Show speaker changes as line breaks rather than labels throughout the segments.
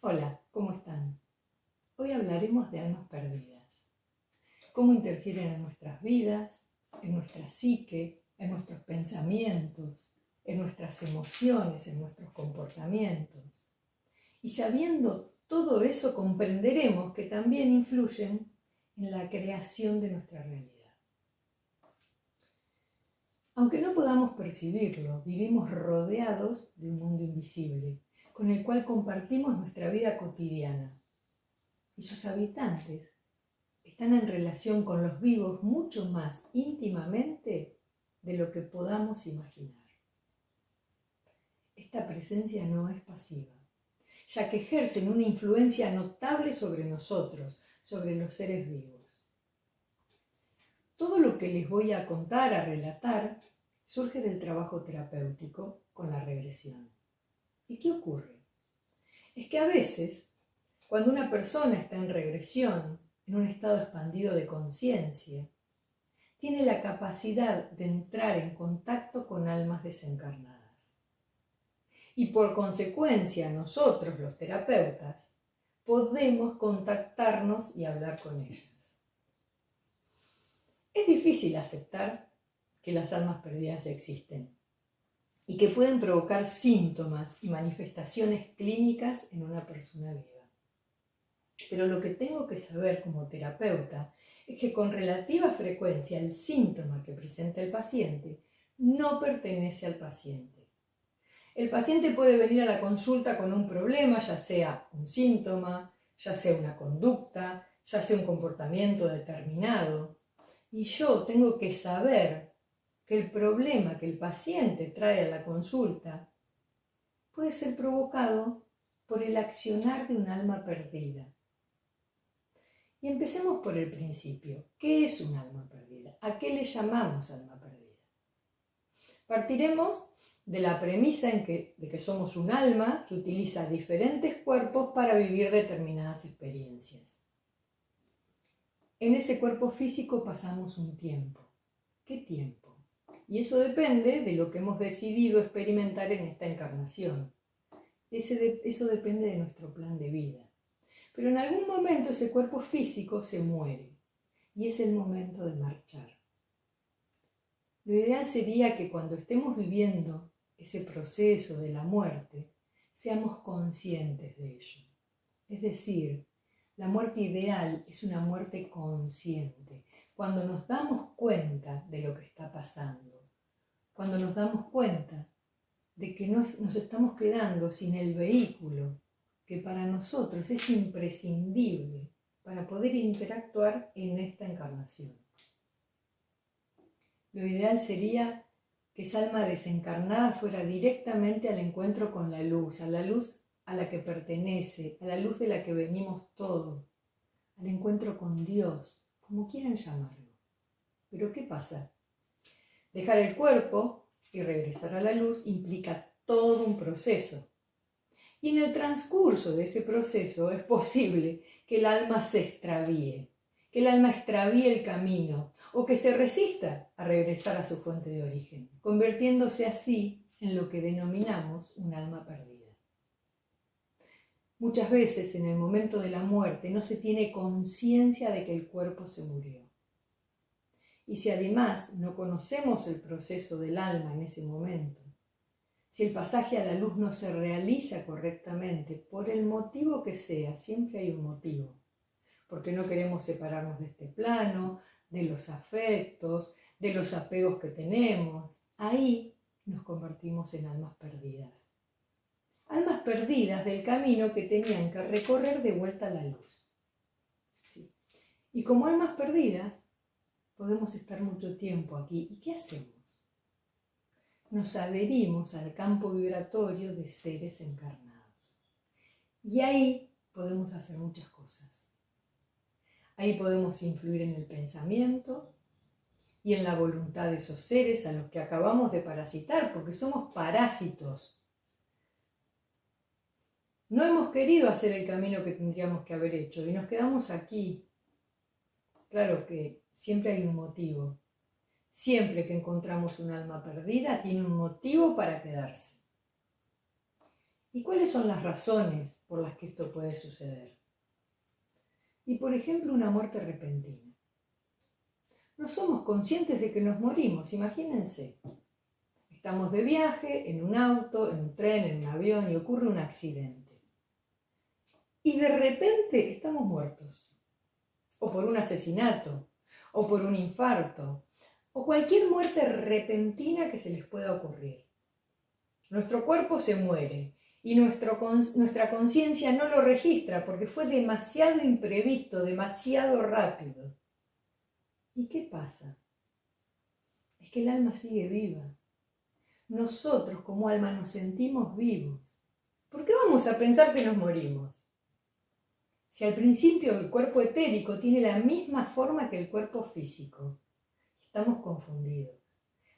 Hola, ¿cómo están? Hoy hablaremos de almas perdidas. Cómo interfieren en nuestras vidas, en nuestra psique, en nuestros pensamientos, en nuestras emociones, en nuestros comportamientos. Y sabiendo todo eso, comprenderemos que también influyen en la creación de nuestra realidad. Aunque no podamos percibirlo, vivimos rodeados de un mundo invisible, con el cual compartimos nuestra vida cotidiana. Y sus habitantes están en relación con los vivos mucho más íntimamente de lo que podamos imaginar. Esta presencia no es pasiva, ya que ejercen una influencia notable sobre nosotros, sobre los seres vivos. Todo lo que les voy a contar, a relatar, surge del trabajo terapéutico con la regresión. ¿Y qué ocurre? Es que a veces, cuando una persona está en regresión, en un estado expandido de conciencia, tiene la capacidad de entrar en contacto con almas desencarnadas. Y por consecuencia, nosotros, los terapeutas, podemos contactarnos y hablar con ellas. Es difícil aceptar que las almas perdidas existen y que pueden provocar síntomas y manifestaciones clínicas en una persona viva. Pero lo que tengo que saber como terapeuta es que con relativa frecuencia el síntoma que presenta el paciente no pertenece al paciente. El paciente puede venir a la consulta con un problema, ya sea un síntoma, ya sea una conducta, ya sea un comportamiento determinado. Y yo tengo que saber que el problema que el paciente trae a la consulta puede ser provocado por el accionar de un alma perdida. Y empecemos por el principio. ¿Qué es un alma perdida? ¿A qué le llamamos alma perdida? Partiremos de la premisa de que somos un alma que utiliza diferentes cuerpos para vivir determinadas experiencias. En ese cuerpo físico pasamos un tiempo. ¿Qué tiempo? Y eso depende de lo que hemos decidido experimentar en esta encarnación. Eso depende de nuestro plan de vida. Pero en algún momento ese cuerpo físico se muere y es el momento de marchar. Lo ideal sería que cuando estemos viviendo ese proceso de la muerte, seamos conscientes de ello. Es decir, la muerte ideal es una muerte consciente, cuando nos damos cuenta de lo que está pasando, cuando nos damos cuenta de que nos estamos quedando sin el vehículo que para nosotros es imprescindible para poder interactuar en esta encarnación. Lo ideal sería que esa alma desencarnada fuera directamente al encuentro con la luz a la que pertenece, a la luz de la que venimos todos, al encuentro con Dios, como quieran llamarlo. Pero ¿qué pasa? Dejar el cuerpo y regresar a la luz implica todo un proceso. Y en el transcurso de ese proceso es posible que el alma se extravíe, que el alma extravíe el camino o que se resista a regresar a su fuente de origen, convirtiéndose así en lo que denominamos un alma perdida. Muchas veces en el momento de la muerte no se tiene conciencia de que el cuerpo se murió. Y si además no conocemos el proceso del alma en ese momento, si el pasaje a la luz no se realiza correctamente, por el motivo que sea, siempre hay un motivo, porque no queremos separarnos de este plano, de los afectos, de los apegos que tenemos, ahí nos convertimos en almas perdidas. Almas perdidas del camino que tenían que recorrer de vuelta a la luz. Sí. Y como almas perdidas, podemos estar mucho tiempo aquí. ¿Y qué hacemos? Nos adherimos al campo vibratorio de seres encarnados. Y ahí podemos hacer muchas cosas. Ahí podemos influir en el pensamiento y en la voluntad de esos seres a los que acabamos de parasitar, porque somos parásitos. No hemos querido hacer el camino que tendríamos que haber hecho y nos quedamos aquí. Claro que siempre hay un motivo. Siempre que encontramos un alma perdida, tiene un motivo para quedarse. ¿Y cuáles son las razones por las que esto puede suceder? Y por ejemplo, una muerte repentina. No somos conscientes de que nos morimos, imagínense. Estamos de viaje, en un auto, en un tren, en un avión y ocurre un accidente. Y de repente estamos muertos. O por un asesinato, o por un infarto, o cualquier muerte repentina que se les pueda ocurrir. Nuestro cuerpo se muere y nuestra conciencia no lo registra porque fue demasiado imprevisto, demasiado rápido. ¿Y qué pasa? Es que el alma sigue viva. Nosotros como alma nos sentimos vivos. ¿Por qué vamos a pensar que nos morimos? Si al principio el cuerpo etérico tiene la misma forma que el cuerpo físico. Estamos confundidos.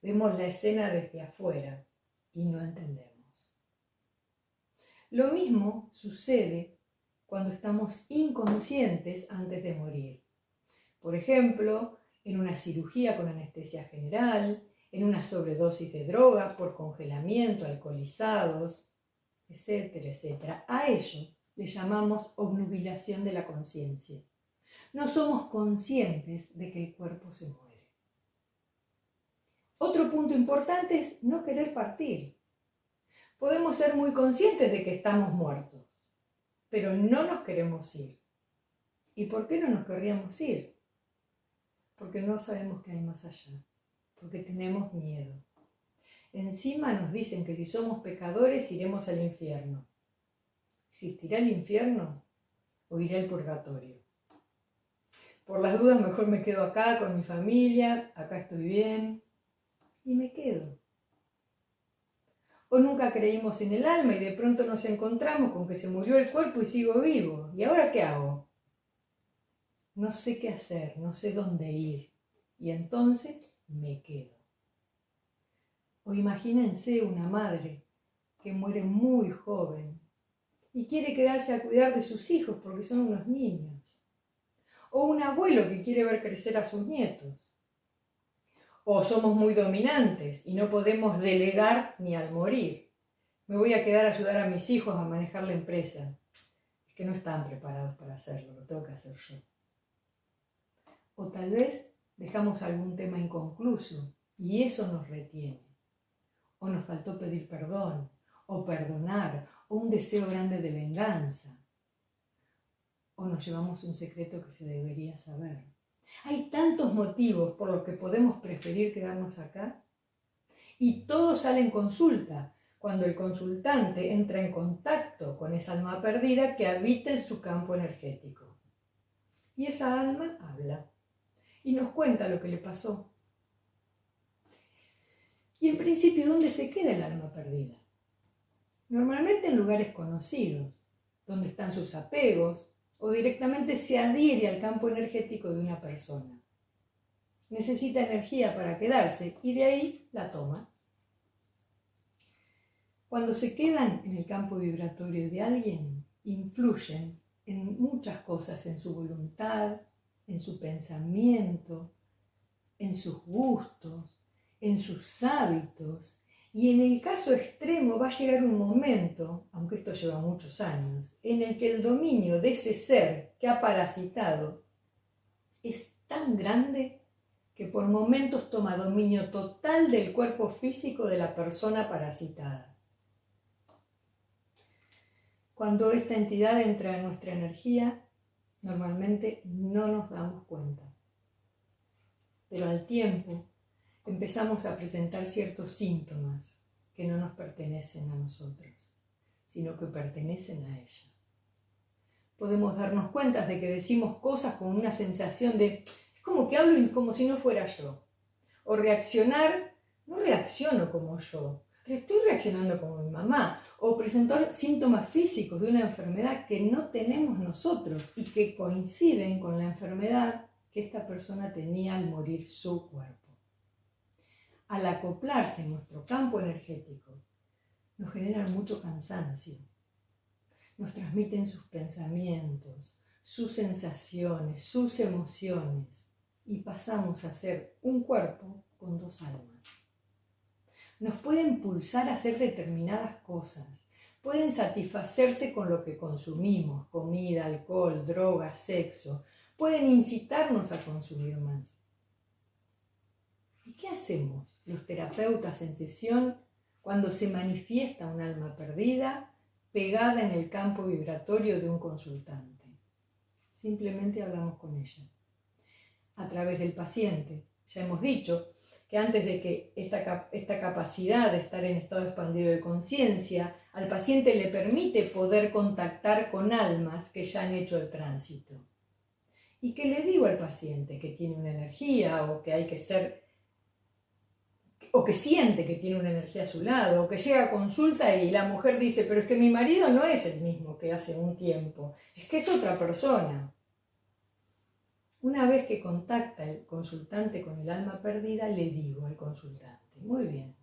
Vemos la escena desde afuera y no entendemos. Lo mismo sucede cuando estamos inconscientes antes de morir. Por ejemplo, en una cirugía con anestesia general, en una sobredosis de droga por congelamiento, alcoholizados, etcétera, etcétera. A ello le llamamos obnubilación de la conciencia. No somos conscientes de que el cuerpo se muere. Otro punto importante es no querer partir. Podemos ser muy conscientes de que estamos muertos, pero no nos queremos ir. ¿Y por qué no nos querríamos ir? Porque no sabemos qué hay más allá, porque tenemos miedo. Encima nos dicen que si somos pecadores iremos al infierno. ¿Existirá el infierno o iré al purgatorio? Por las dudas mejor me quedo acá con mi familia, acá estoy bien y me quedo. O nunca creímos en el alma y de pronto nos encontramos con que se murió el cuerpo y sigo vivo. ¿Y ahora qué hago? No sé qué hacer, no sé dónde ir. Y entonces me quedo. O imagínense una madre que muere muy joven y quiere quedarse a cuidar de sus hijos porque son unos niños. O un abuelo que quiere ver crecer a sus nietos. O somos muy dominantes y no podemos delegar ni al morir. Me voy a quedar a ayudar a mis hijos a manejar la empresa. Es que no están preparados para hacerlo, lo tengo que hacer yo. O tal vez dejamos algún tema inconcluso y eso nos retiene. O nos faltó pedir perdón, o perdonar, o un deseo grande de venganza. O nos llevamos un secreto que se debería saber. Hay tantos motivos por los que podemos preferir quedarnos acá y todo sale en consulta cuando el consultante entra en contacto con esa alma perdida que habita en su campo energético. Y esa alma habla y nos cuenta lo que le pasó. Y en principio, ¿dónde se queda el alma perdida? Normalmente en lugares conocidos, donde están sus apegos, o directamente se adhiere al campo energético de una persona. Necesita energía para quedarse y de ahí la toma. Cuando se quedan en el campo vibratorio de alguien, influyen en muchas cosas, en su voluntad, en su pensamiento, en sus gustos, en sus hábitos. Y en el caso extremo va a llegar un momento, aunque esto lleva muchos años, en el que el dominio de ese ser que ha parasitado es tan grande que por momentos toma dominio total del cuerpo físico de la persona parasitada. Cuando esta entidad entra en nuestra energía, normalmente no nos damos cuenta. Pero al tiempo empezamos a presentar ciertos síntomas que no nos pertenecen a nosotros, sino que pertenecen a ella. Podemos darnos cuenta de que decimos cosas con una sensación de, es como que hablo como si no fuera yo. O reaccionar, no reacciono como yo, estoy reaccionando como mi mamá. O presentar síntomas físicos de una enfermedad que no tenemos nosotros y que coinciden con la enfermedad que esta persona tenía al morir su cuerpo. Al acoplarse en nuestro campo energético, nos generan mucho cansancio. Nos transmiten sus pensamientos, sus sensaciones, sus emociones y pasamos a ser un cuerpo con dos almas. Nos pueden impulsar a hacer determinadas cosas, pueden satisfacerse con lo que consumimos, comida, alcohol, drogas, sexo. Pueden incitarnos a consumir más. ¿Y qué hacemos los terapeutas en sesión cuando se manifiesta un alma perdida pegada en el campo vibratorio de un consultante? Simplemente hablamos con ella, a través del paciente. Ya hemos dicho que antes de que esta capacidad de estar en estado expandido de conciencia, al paciente le permite poder contactar con almas que ya han hecho el tránsito. ¿Y qué le digo al paciente? Que tiene una energía, o que hay que ser, o que siente que tiene una energía a su lado, o que llega a consulta y la mujer dice, pero es que mi marido no es el mismo que hace un tiempo, es que es otra persona. Una vez que contacta el consultante con el alma perdida, le digo al consultante, muy bien,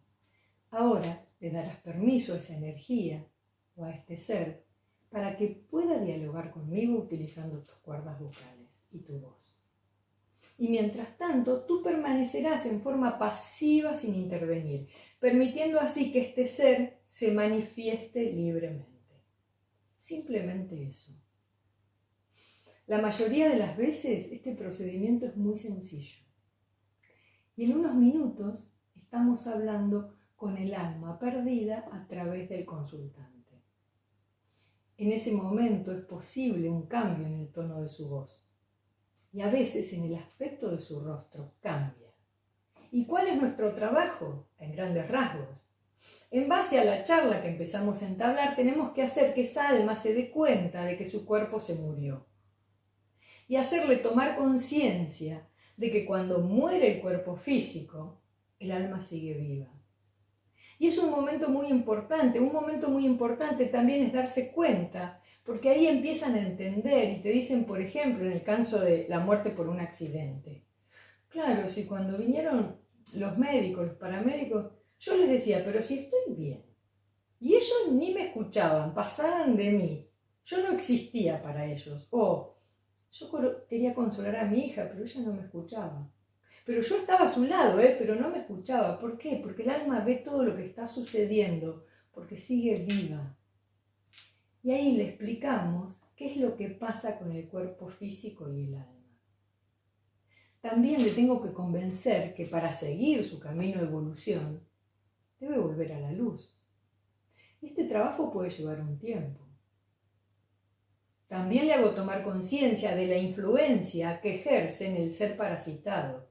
ahora le darás permiso a esa energía o a este ser para que pueda dialogar conmigo utilizando tus cuerdas vocales y tu voz. Y mientras tanto, tú permanecerás en forma pasiva sin intervenir, permitiendo así que este ser se manifieste libremente. Simplemente eso. La mayoría de las veces este procedimiento es muy sencillo. Y en unos minutos estamos hablando con el alma perdida a través del consultante. En ese momento es posible un cambio en el tono de su voz. Y a veces en el aspecto de su rostro cambia. ¿Y cuál es nuestro trabajo? En grandes rasgos. En base a la charla que empezamos a entablar, tenemos que hacer que esa alma se dé cuenta de que su cuerpo se murió. Y hacerle tomar conciencia de que cuando muere el cuerpo físico, el alma sigue viva. Y es un momento muy importante también es darse cuenta, porque ahí empiezan a entender y te dicen, por ejemplo, en el caso de la muerte por un accidente. Claro, si cuando vinieron los médicos, los paramédicos, yo les decía, pero si estoy bien. Y ellos ni me escuchaban, pasaban de mí. Yo no existía para ellos. Yo quería consolar a mi hija, pero ella no me escuchaba. Pero yo estaba a su lado, pero no me escuchaba. ¿Por qué? Porque el alma ve todo lo que está sucediendo, porque sigue viva. Y ahí le explicamos qué es lo que pasa con el cuerpo físico y el alma. También le tengo que convencer que para seguir su camino de evolución, debe volver a la luz. Y este trabajo puede llevar un tiempo. También le hago tomar conciencia de la influencia que ejerce en el ser parasitado,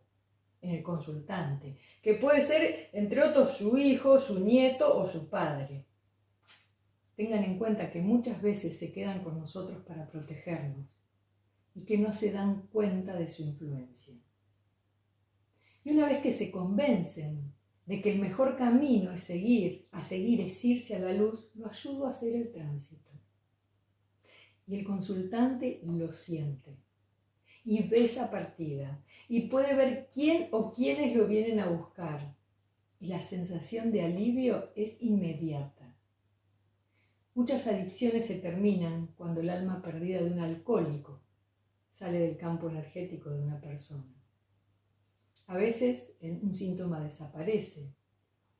en el consultante, que puede ser, entre otros, su hijo, su nieto o su padre. Tengan en cuenta que muchas veces se quedan con nosotros para protegernos y que no se dan cuenta de su influencia. Y una vez que se convencen de que el mejor camino es seguir es irse a la luz, lo ayudo a hacer el tránsito. Y el consultante lo siente y ve esa partida y puede ver quién o quiénes lo vienen a buscar. Y la sensación de alivio es inmediata. Muchas adicciones se terminan cuando el alma perdida de un alcohólico sale del campo energético de una persona. A veces un síntoma desaparece,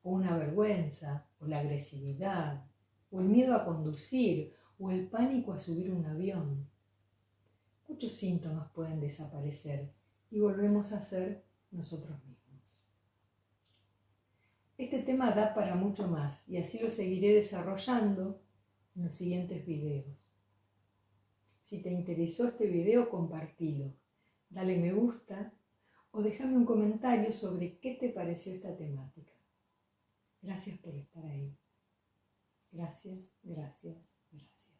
o una vergüenza, o la agresividad, o el miedo a conducir, o el pánico a subir un avión. Muchos síntomas pueden desaparecer y volvemos a ser nosotros mismos. Este tema da para mucho más y así lo seguiré desarrollando en los siguientes videos. Si te interesó este video, compartilo, dale me gusta o déjame un comentario sobre qué te pareció esta temática. Gracias por estar ahí. Gracias, gracias, gracias.